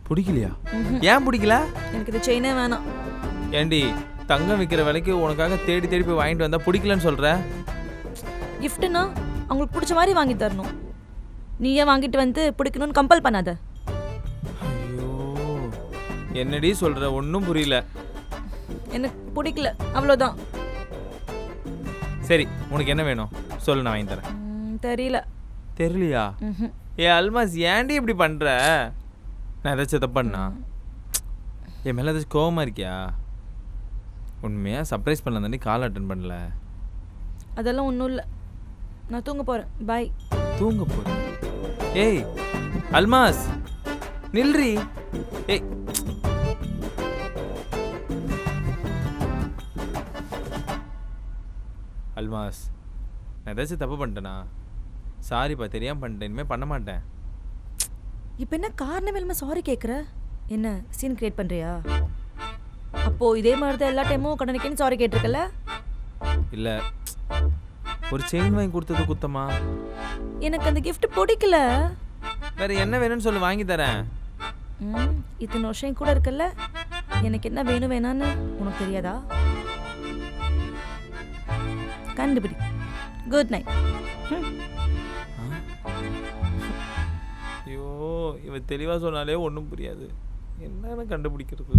பிடிக்கலையா? ஏன் பிடிக்கல? எனக்கு இந்த செயினே வேணாம். ஏண்டி தங்கம் விற்கிற விலைக்கு உனக்காக தேடி தேடி போய் வாங்கிட்டு வந்தா பிடிக்கலன்னு சொல்ற? கிஃப்ட்னா அவங்களுக்கு பிடிச்ச மாதிரி வாங்கி தரணும். நீயே வாங்கிட்டு வந்து பிடிக்கணும்னு கம்பல் பண்ணாத. ஐயோ என்னடி சொல்ற? ஒன்றும் புரியல. எனக்கு பிடிக்கல, அவ்வளோதான். சரி உனக்கு என்ன வேணும் சொல்லு, நான் வாங்கி தரேன். தெரியல. தெரியலையா? ஏ அல்மாஸ், ஏன்டி இப்படி பண்ற? நான் ஏதாச்சும் தப்பண்ணா? என் மேலே ஏதாச்சும் கோவமாக இருக்கியா? உண்மையாக சர்ப்ரைஸ் பண்ணலாம் தாண்டி கால் அட்டன் பண்ணல. அதெல்லாம் ஒன்றும் இல்லை, நான் தூங்க போகிறேன். பாய். தூங்க போகிறேன்? ஏய் அல்மாஸ் நில்றி. ஏய் அல்மாஸ், நான் ஏதாச்சும் தப்பு பண்ணிட்டேனா? சாரிப்பா, தெரியாமல் பண்ணிட்டேன். இனிமேல் பண்ண மாட்டேன். இப்போ என்ன காரணம் இல்லாமல் சாரி கேட்குற? என்ன சீன் கிரியேட் பண்ணுறியா? அப்போது இதே மாதிரி தான் எல்லா டைமும் கடனுக்கேன்னு சாரி கேட்டிருக்கல? இல்லை, ஒரு செயின் வாங்கி கொடுத்தது குத்தமா? எனக்கு அந்த gift பிடிக்கல. வேற என்ன வேணும்னு சொல்லி வாங்கி தரேன். இத்தனை வருஷம் கூட இருக்குல்ல, எனக்கு என்ன வேணும் வேணான்னு உனக்கு தெரியாதா? கண்டுபிடி. Good night. ஐயோ இவன் தெளிவாக சொன்னாலே ஒன்றும் புரியாது. என்னன்னு கண்டுபிடிக்கிறது?